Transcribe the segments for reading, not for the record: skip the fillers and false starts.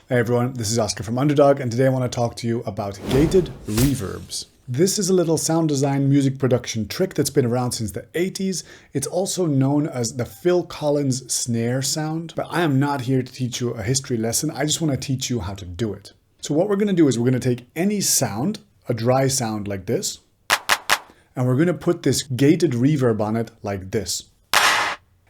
Hey everyone, this is Oscar from Underdog, and today I want to talk to you about gated reverbs. This is a little sound design music production trick that's been around since the 80s. It's also known as the Phil Collins snare sound, but I am not here to teach you a history lesson. I just want to teach you how to do it. So what we're going to do is we're going to take any sound, a dry sound like this, and we're going to put this gated reverb on it like this.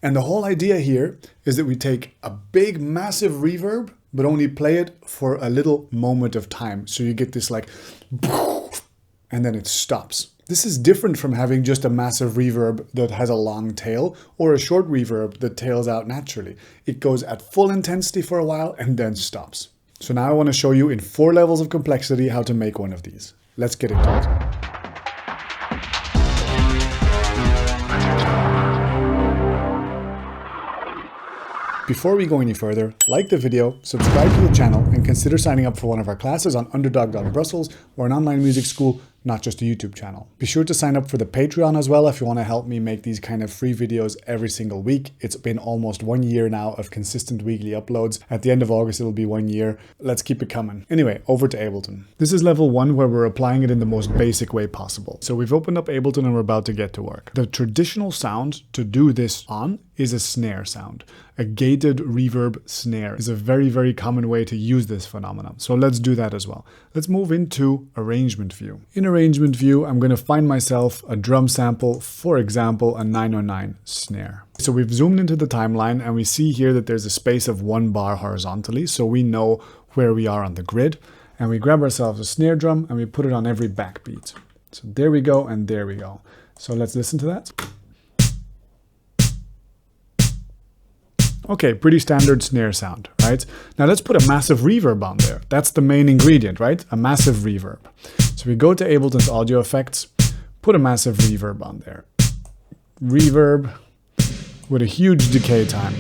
And the whole idea here is that we take a big, massive reverb, but only play it for a little moment of time. So you get this like, and then it stops. This is different from having just a massive reverb that has a long tail or a short reverb that tails out naturally. It goes at full intensity for a while and then stops. So now I want to show you in 4 levels of complexity how to make one of these. Let's get into it. Before we go any further, like the video, subscribe to the channel, and consider signing up for one of our classes on Underdog.Brussels or an online music school, not just a YouTube channel. Be sure to sign up for the Patreon as well if you want to help me make these kind of free videos every single week. It's been almost 1 year now of consistent weekly uploads. At the end of August, it'll be 1 year. Let's keep it coming. Anyway, over to Ableton. This is level 1 where we're applying it in the most basic way possible. So we've opened up Ableton and we're about to get to work. The traditional sound to do this on is a snare sound. A gated reverb snare is a very, very common way to use this phenomenon. So let's do that as well. Let's move into arrangement view. In arrangement view, I'm going to find myself a drum sample, for example, a 909 snare. So we've zoomed into the timeline and we see here that there's a space of 1 bar horizontally. So we know where we are on the grid, and we grab ourselves a snare drum and we put it on every backbeat. So there we go. And there we go. So let's listen to that. Okay, pretty standard snare sound, right? Now let's put a massive reverb on there. That's the main ingredient, right? A massive reverb. So we go to Ableton's audio effects, put a massive reverb on there. Reverb with a huge decay time.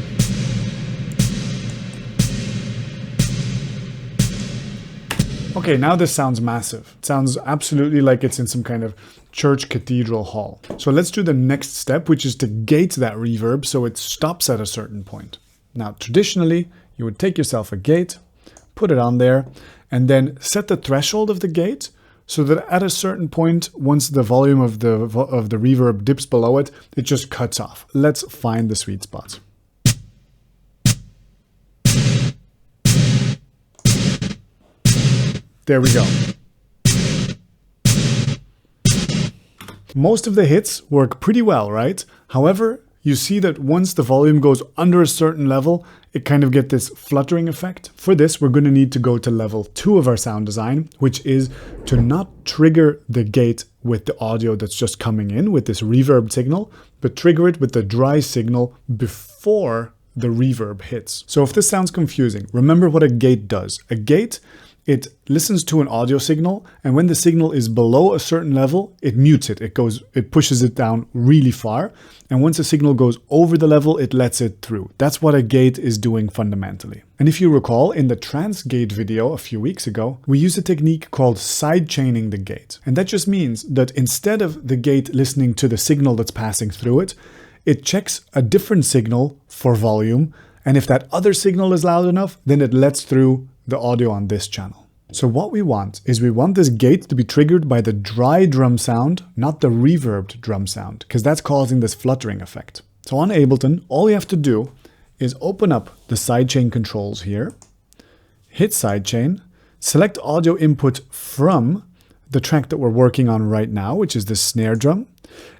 Okay, now this sounds massive. It sounds absolutely like it's in some kind of church cathedral hall. So let's do the next step, which is to gate that reverb so it stops at a certain point. Now, traditionally, you would take yourself a gate, put it on there, and then set the threshold of the gate so that at a certain point, once the volume of the reverb dips below it, it just cuts off. Let's find the sweet spot. There we go. Most of the hits work pretty well, right? However, you see that once the volume goes under a certain level, it kind of gets this fluttering effect. For this, we're going to need to go to level 2 of our sound design, which is to not trigger the gate with the audio that's just coming in with this reverb signal, but trigger it with the dry signal before the reverb hits. So if this sounds confusing, remember what a gate does. A gate, it listens to an audio signal, and when the signal is below a certain level, it mutes it. It pushes it down really far. And once the signal goes over the level, it lets it through. That's what a gate is doing fundamentally. And if you recall, in the trans gate video a few weeks ago, we used a technique called sidechaining the gate. And that just means that instead of the gate listening to the signal that's passing through it, it checks a different signal for volume. And if that other signal is loud enough, then it lets through the audio on this channel. So what we want is we want this gate to be triggered by the dry drum sound, not the reverbed drum sound, because that's causing this fluttering effect. So on Ableton, all you have to do is open up the sidechain controls here, hit sidechain, select audio input from the track that we're working on right now, which is the snare drum.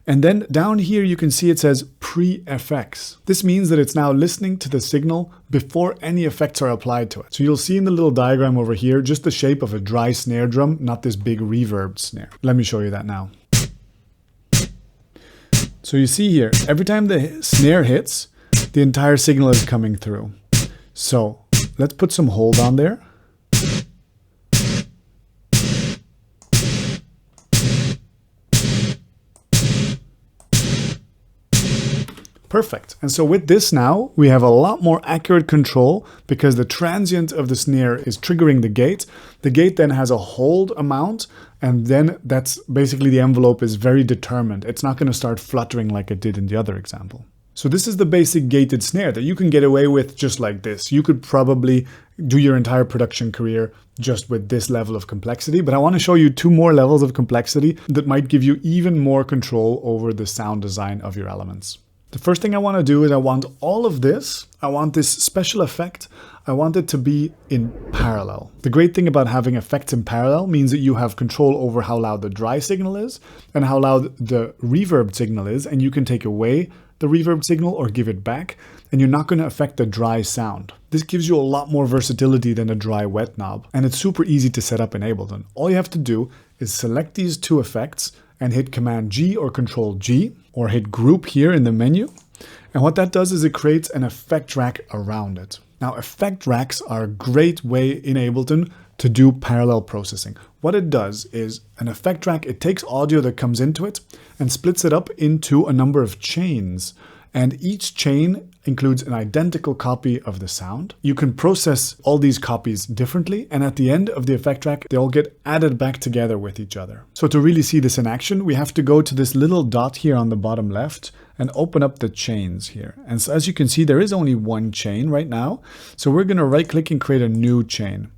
And then down here, you can see it says pre-effects. This means that it's now listening to the signal before any effects are applied to it. So you'll see in the little diagram over here, just the shape of a dry snare drum, not this big reverb snare. Let me show you that now. So you see here, every time the snare hits, the entire signal is coming through. So let's put some hold on there. Perfect. And so with this now, we have a lot more accurate control because the transient of the snare is triggering the gate. The gate then has a hold amount, and then that's basically the envelope is very determined. It's not going to start fluttering like it did in the other example. So this is the basic gated snare that you can get away with just like this. You could probably do your entire production career just with this level of complexity, but I want to show you 2 more levels of complexity that might give you even more control over the sound design of your elements. The first thing I want to do is I want all of this, I want this special effect, I want it to be in parallel. The great thing about having effects in parallel means that you have control over how loud the dry signal is and how loud the reverb signal is, and you can take away the reverb signal or give it back, and you're not going to affect the dry sound. This gives you a lot more versatility than a dry wet knob, and it's super easy to set up in Ableton. All you have to do is select these 2 effects and hit Command G or Control G, or hit Group here in the menu. And what that does is it creates an effect rack around it. Now, effect racks are a great way in Ableton to do parallel processing. What it does is an effect rack, it takes audio that comes into it and splits it up into a number of chains. And each chain includes an identical copy of the sound. You can process all these copies differently, and at the end of the effect rack, they all get added back together with each other. So to really see this in action, we have to go to this little dot here on the bottom left and open up the chains here. And so as you can see, there is only 1 chain right now. So we're going to right click and create a new chain.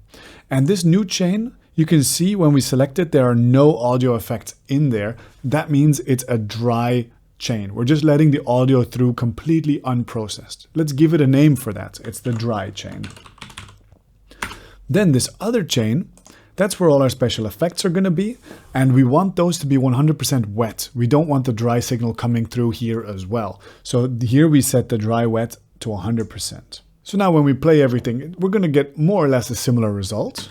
And this new chain, you can see when we select it, there are no audio effects in there. That means it's a dry chain. We're just letting the audio through completely unprocessed. Let's give it a name for that. It's the dry chain. Then this other chain, that's where all our special effects are going to be. And we want those to be 100% wet. We don't want the dry signal coming through here as well. So here we set the dry wet to 100%. So now when we play everything, we're going to get more or less a similar result.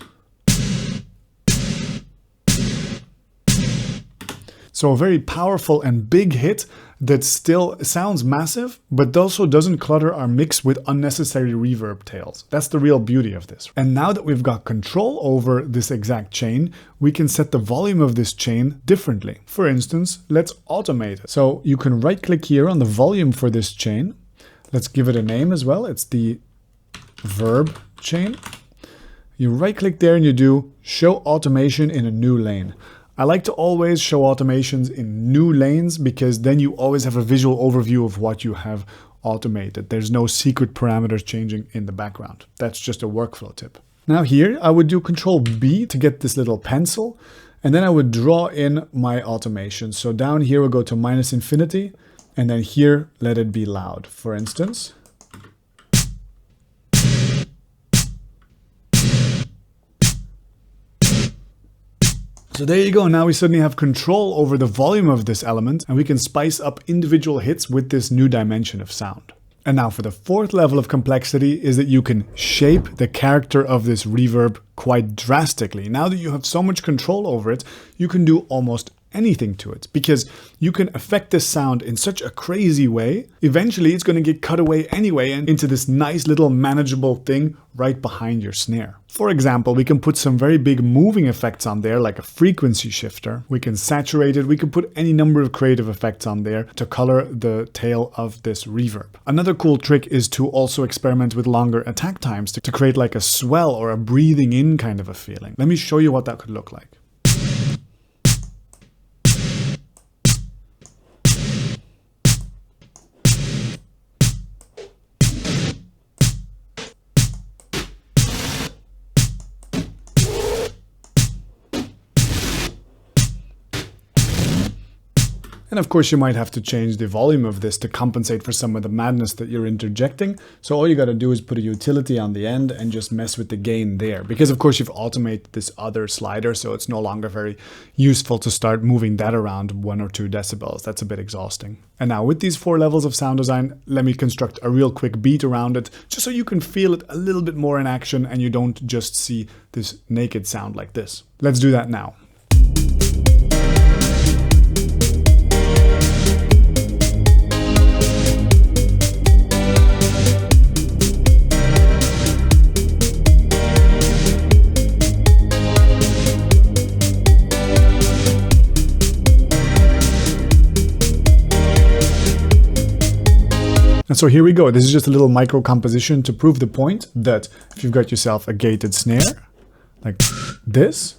So a very powerful and big hit that still sounds massive, but also doesn't clutter our mix with unnecessary reverb tails. That's the real beauty of this. And now that we've got control over this exact chain, we can set the volume of this chain differently. For instance, let's automate it. So you can right click here on the volume for this chain. Let's give it a name as well. It's the verb chain. You right click there and you do show automation in a new lane. I like to always show automations in new lanes because then you always have a visual overview of what you have automated. There's no secret parameters changing in the background. That's just a workflow tip. Now here I would do Control B to get this little pencil, and then I would draw in my automation. So down here we'll go to -infinity, and then here let it be loud, for instance. So there you go, now we suddenly have control over the volume of this element, and we can spice up individual hits with this new dimension of sound. And now for the 4th level of complexity is that you can shape the character of this reverb quite drastically. Now that you have so much control over it, you can do almost anything to it, because you can affect this sound in such a crazy way. Eventually it's going to get cut away anyway and into this nice little manageable thing right behind your snare. For example, we can put some very big moving effects on there, like a frequency shifter. We can saturate it. We can put any number of creative effects on there to color the tail of this reverb. Another cool trick is to also experiment with longer attack times to create like a swell or a breathing in kind of a feeling. Let me show you what that could look like. And of course you might have to change the volume of this to compensate for some of the madness that you're interjecting. So all you got to do is put a utility on the end and just mess with the gain there. Because of course you've automated this other slider, so it's no longer very useful to start moving that around 1 or 2 decibels. That's a bit exhausting. And now with these 4 levels of sound design, let me construct a real quick beat around it, just so you can feel it a little bit more in action and you don't just see this naked sound like this. Let's do that now. And so here we go. This is just a little micro composition to prove the point that if you've got yourself a gated snare like this,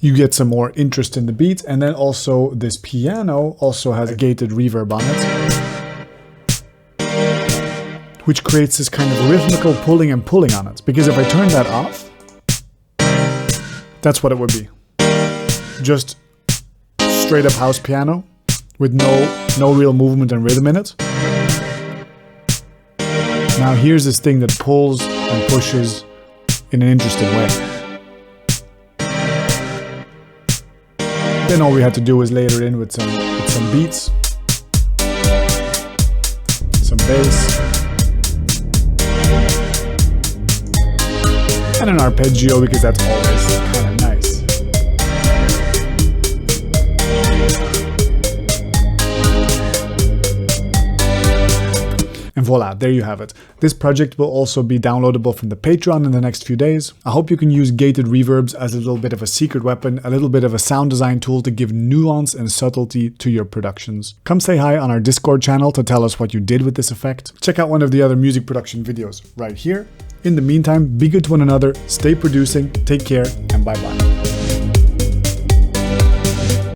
you get some more interest in the beat. And then also this piano also has a gated reverb on it. which creates this kind of rhythmical pulling and pulling on it. Because if I turn that off, that's what it would be. Just straight up house piano with no real movement and rhythm in it. Now here's this thing that pulls and pushes in an interesting way. Then all we had to do was layer it in with some beats, some bass, and an arpeggio, because that's always kind of nice. And voila, there you have it. This project will also be downloadable from the Patreon in the next few days. I hope you can use gated reverbs as a little bit of a secret weapon, a little bit of a sound design tool to give nuance and subtlety to your productions. Come say hi on our Discord channel to tell us what you did with this effect. Check out one of the other music production videos right here. In the meantime, be good to one another, stay producing, take care, and bye-bye.